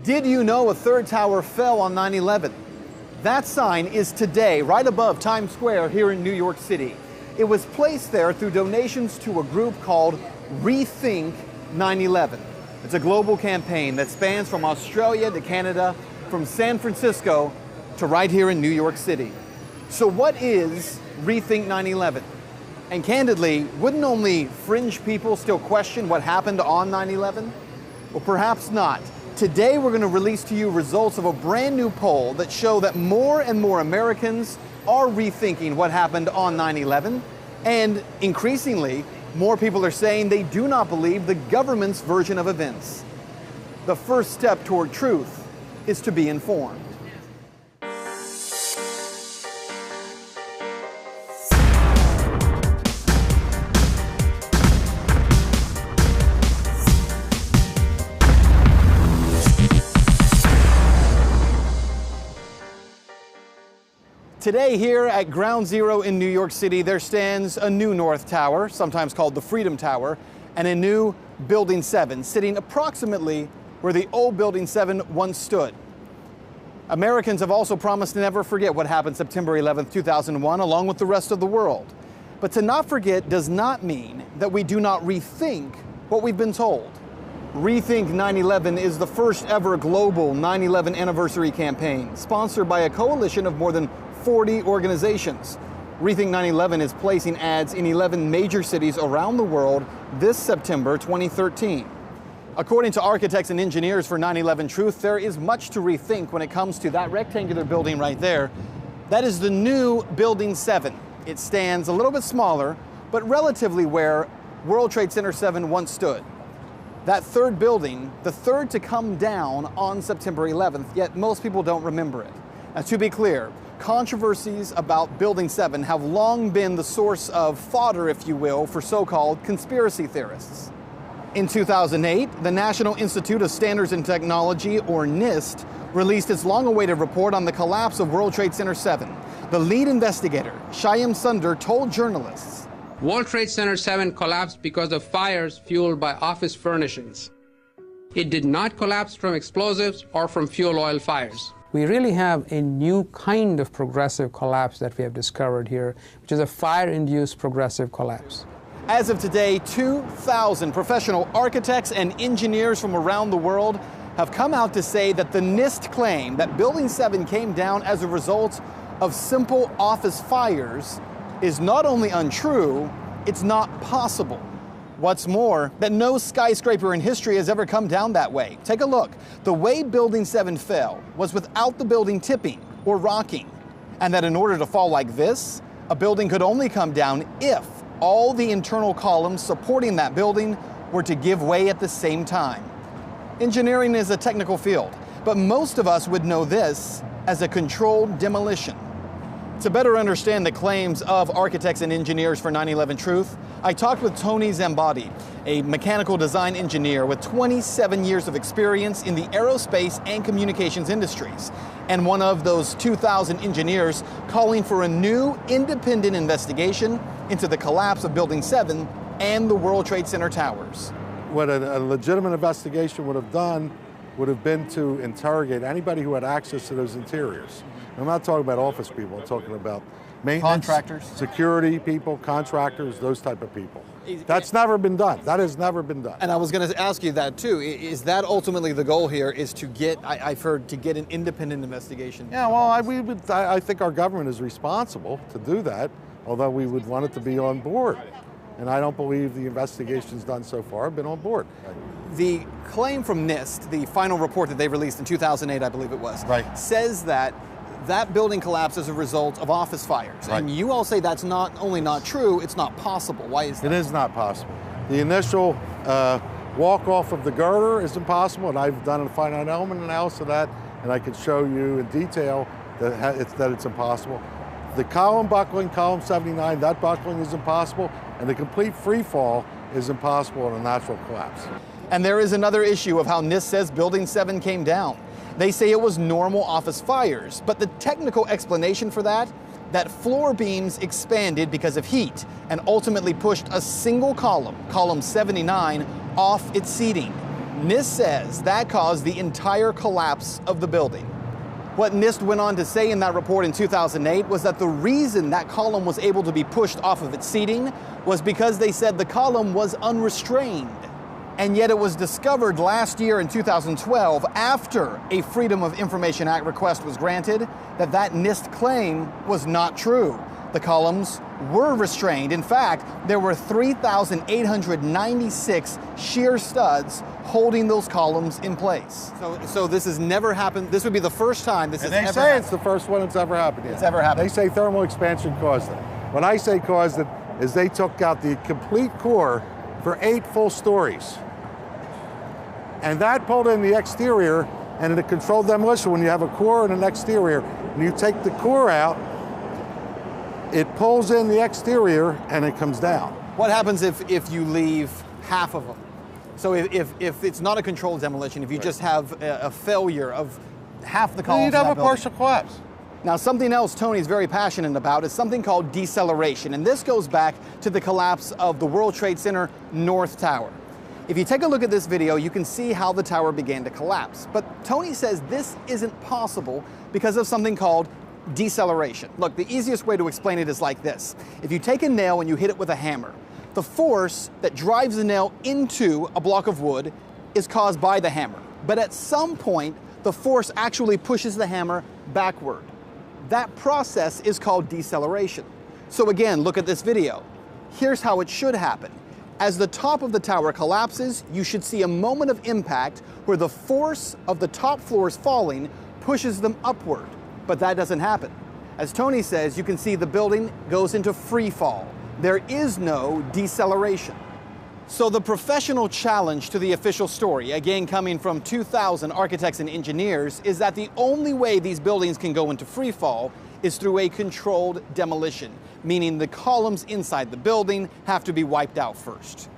Did you know a third tower fell on 9/11? That sign is today right above Times Square here in New York City. It was placed there through donations to a group called Rethink 9/11. It's a global campaign that spans from Australia to Canada, from San Francisco to right here in New York City. So what is Rethink 9/11? And candidly, wouldn't only fringe people still question what happened on 9/11? Well, perhaps not. Today we're going to release to you results of a brand new poll that show that more and more Americans are rethinking what happened on 9/11, and increasingly, more people are saying they do not believe the government's version of events. The first step toward truth is to be informed. Today here at Ground Zero in New York City, there stands a new North Tower, sometimes called the Freedom Tower, and a new Building 7, sitting approximately where the old Building 7 once stood. Americans have also promised to never forget what happened September 11th, 2001, along with the rest of the world. But to not forget does not mean that we do not rethink what we've been told. Rethink 9/11 is the first ever global 9/11 anniversary campaign, sponsored by a coalition of more than 40 organizations. Rethink 9/11 is placing ads in 11 major cities around the world this September 2013. According to architects and engineers for 9/11 Truth, there is much to rethink when it comes to that rectangular building right there. That is the new Building 7. It stands a little bit smaller, but relatively where World Trade Center 7 once stood. That third building, the third to come down on September 11th, yet most people don't remember it. Now, to be clear, controversies about Building 7 have long been the source of fodder, if you will, for so-called conspiracy theorists. In 2008, the National Institute of Standards and Technology, or NIST, released its long-awaited report on the collapse of World Trade Center 7. The lead investigator, Shyam Sunder, told journalists, World Trade Center 7 collapsed because of fires fueled by office furnishings. It did not collapse from explosives or from fuel oil fires. We really have a new kind of progressive collapse that we have discovered here, which is a fire-induced progressive collapse. As of today, 2,000 professional architects and engineers from around the world have come out to say that the NIST claim that Building 7 came down as a result of simple office fires is not only untrue, it's not possible. What's more, that no skyscraper in history has ever come down that way. Take a look. The way Building 7 fell was without the building tipping or rocking, and that in order to fall like this, a building could only come down if all the internal columns supporting that building were to give way at the same time. Engineering is a technical field, but most of us would know this as a controlled demolition. To better understand the claims of architects and engineers for 9/11 Truth, I talked with Tony Zambati, a mechanical design engineer with 27 years of experience in the aerospace and communications industries, and one of those 2,000 engineers calling for a new independent investigation into the collapse of Building 7 and the World Trade Center towers. What a legitimate investigation would have done would have been to interrogate anybody who had access to those interiors. I'm not talking about office people, I'm talking about maintenance, contractors, security people, contractors, those type of people. That's never been done. That has never been done. And I was going to ask you that too. Is that ultimately the goal here, is to get, I've heard, to get an independent investigation? Yeah, well, I think our government is responsible to do that, although we would want it to be on board. And I don't believe the investigations done so far have been on board. The claim from NIST, the final report that they released in 2008, I believe it was, right, says that that building collapsed as a result of office fires. Right. And you all say that's not only not true, it's not possible. Why is that? It is not possible. The initial walk off of the girder is impossible, and I've done a finite element analysis of that, and I can show you in detail that it's impossible. The column buckling, column 79, that buckling is impossible, and the complete free fall is impossible in a natural collapse. And there is another issue of how NIST says Building 7 came down. They say it was normal office fires, but the technical explanation for that floor beams expanded because of heat and ultimately pushed a single column, column 79, off its seating. NIST says that caused the entire collapse of the building. What NIST went on to say in that report in 2008 was that the reason that column was able to be pushed off of its seating was because they said the column was unrestrained. And yet it was discovered last year in 2012, after a Freedom of Information Act request was granted, that that NIST claim was not true. The columns were restrained. In fact, there were 3,896 shear studs holding those columns in place. So this has never happened. This would be the first time this has ever happened. They say it's the first one that's ever happened yet. It's ever happened. They say thermal expansion caused it. When I say caused it, is they took out the complete core for 8 full stories. And that pulled in the exterior, and in a controlled demolition, when you have a core and an exterior, and you take the core out, it pulls in the exterior and it comes down. What happens if you leave half of them? So if it's not a controlled demolition, if you just have a failure of half the columns, you'd have a partial collapse. Now, something else Tony's very passionate about is something called deceleration, and this goes back to the collapse of the World Trade Center North Tower. If you take a look at this video, you can see how the tower began to collapse. But Tony says this isn't possible because of something called deceleration. Look, the easiest way to explain it is like this. If you take a nail and you hit it with a hammer, the force that drives the nail into a block of wood is caused by the hammer. But at some point, the force actually pushes the hammer backward. That process is called deceleration. So again, look at this video. Here's how it should happen. As the top of the tower collapses, you should see a moment of impact where the force of the top floors falling pushes them upward. But that doesn't happen. As Tony says, you can see the building goes into free fall. There is no deceleration. So the professional challenge to the official story, again coming from 2,000 architects and engineers, is that the only way these buildings can go into free fall is through a controlled demolition, meaning the columns inside the building have to be wiped out first.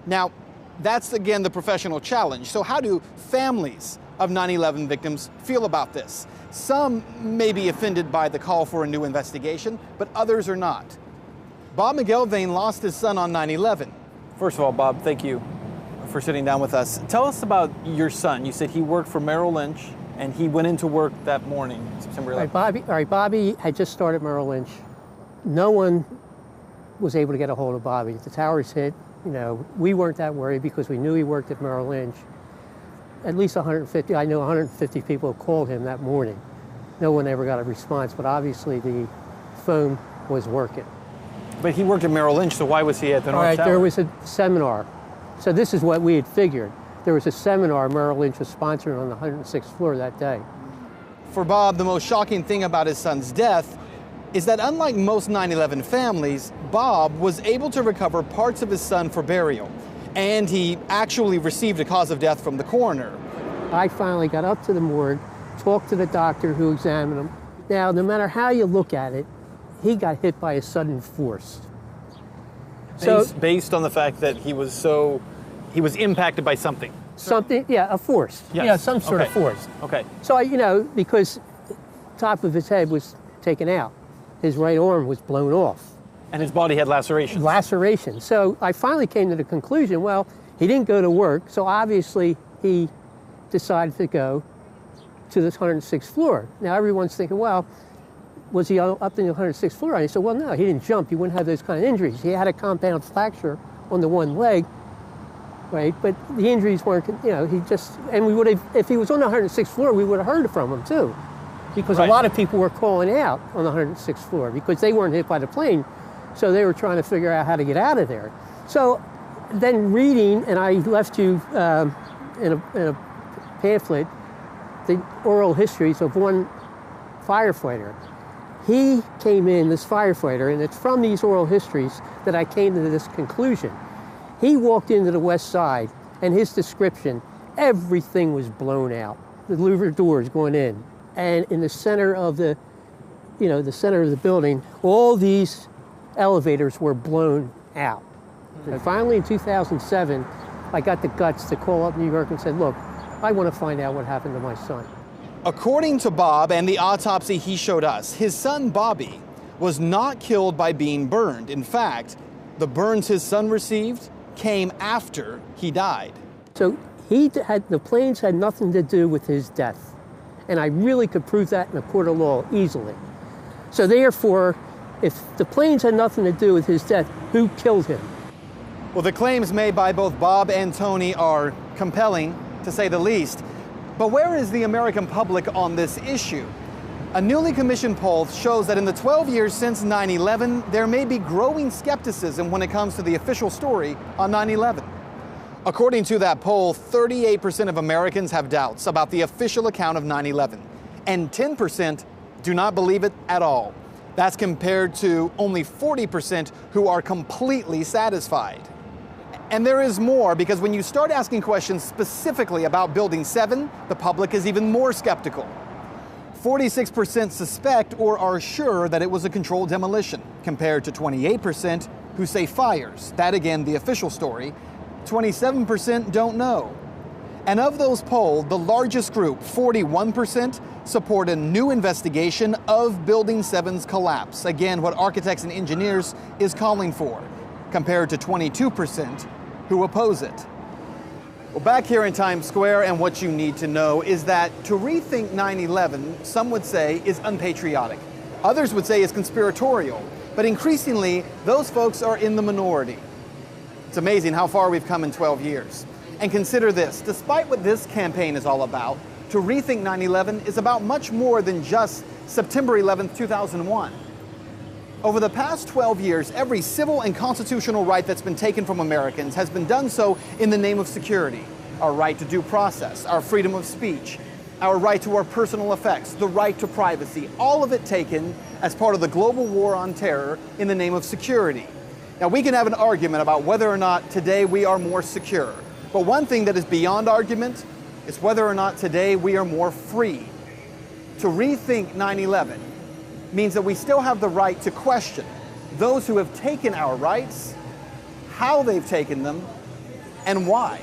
Now, that's again the professional challenge. So how do families of 9/11 victims feel about this? Some may be offended by the call for a new investigation, but others are not. Bob McGelvain lost his son on 9/11. First of all, Bob, thank you for sitting down with us. Tell us about your son. You said he worked for Merrill Lynch, and he went into work that morning, September 11th. Bobby had just started Merrill Lynch. No one was able to get a hold of Bobby. The towers hit, we weren't that worried because we knew he worked at Merrill Lynch. At least 150, I know 150 people called him that morning. No one ever got a response, but obviously the phone was working. But he worked at Merrill Lynch, so why was he at the North Tower? There was a seminar. So this is what we had figured. There was a seminar Merrill Lynch was sponsoring on the 106th floor that day. For Bob, the most shocking thing about his son's death is that unlike most 9/11 families, Bob was able to recover parts of his son for burial. And he actually received a cause of death from the coroner. I finally got up to the morgue, talked to the doctor who examined him. Now, no matter how you look at it, he got hit by a sudden force. Based on the fact that he was impacted by something. Something, yeah, a force. Yes. Yeah, some sort of force. Okay. So, because top of his head was taken out, his right arm was blown off. And his body had lacerations. Lacerations. So I finally came to the conclusion, well, he didn't go to work, so obviously he decided to go to this 106th floor. Now everyone's thinking, well, was he up in the 106th floor? And I said, well, no, he didn't jump. He wouldn't have those kind of injuries. He had a compound fracture on the one leg, right? But the injuries weren't, and we would have, if he was on the 106th floor, we would have heard from him too. Because a lot of people were calling out on the 106th floor because they weren't hit by the plane. So they were trying to figure out how to get out of there. So then reading, and I left you in a pamphlet, the oral histories of one firefighter. He came in, this firefighter, and it's from these oral histories that I came to this conclusion. He walked into the west side, and his description, everything was blown out. The louver doors going in. And in the center of the center of the building, all these elevators were blown out. And finally in 2007, I got the guts to call up New York and said, look, I want to find out what happened to my son. According to Bob and the autopsy he showed us, his son Bobby was not killed by being burned. In fact, the burns his son received came after he died. So the planes had nothing to do with his death. And I really could prove that in a court of law easily. So therefore, if the planes had nothing to do with his death, who killed him? Well, the claims made by both Bob and Tony are compelling, to say the least. But where is the American public on this issue? A newly commissioned poll shows that in the 12 years since 9/11, there may be growing skepticism when it comes to the official story on 9/11. According to that poll, 38% of Americans have doubts about the official account of 9/11, and 10% do not believe it at all. That's compared to only 40% who are completely satisfied. And there is more, because when you start asking questions specifically about Building 7, the public is even more skeptical. 46% suspect or are sure that it was a controlled demolition, compared to 28% who say fires. That again, the official story. 27% don't know. And of those polled, the largest group, 41%, support a new investigation of Building 7's collapse. Again, what architects and engineers is calling for, compared to 22% who oppose it. Well, back here in Times Square, and what you need to know is that to rethink 9/11, some would say, is unpatriotic. Others would say is conspiratorial. But increasingly, those folks are in the minority. It's amazing how far we've come in 12 years. And consider this, despite what this campaign is all about, to rethink 9/11 is about much more than just September 11th, 2001. Over the past 12 years, every civil and constitutional right that's been taken from Americans has been done so in the name of security. Our right to due process, our freedom of speech, our right to our personal effects, the right to privacy, all of it taken as part of the global war on terror in the name of security. Now, we can have an argument about whether or not today we are more secure. But one thing that is beyond argument is whether or not today we are more free. To rethink 9/11 means that we still have the right to question those who have taken our rights, how they've taken them, and why.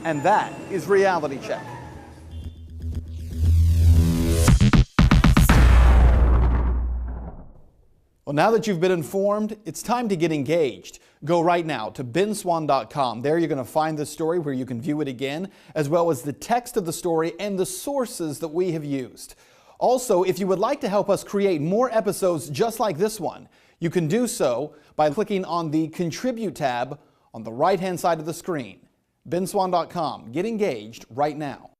And that is Reality Check. Well, now that you've been informed, it's time to get engaged. Go right now to benswann.com. There you're going to find this story where you can view it again, as well as the text of the story and the sources that we have used. Also, if you would like to help us create more episodes just like this one, you can do so by clicking on the Contribute tab on the right-hand side of the screen. benswann.com. Get engaged right now.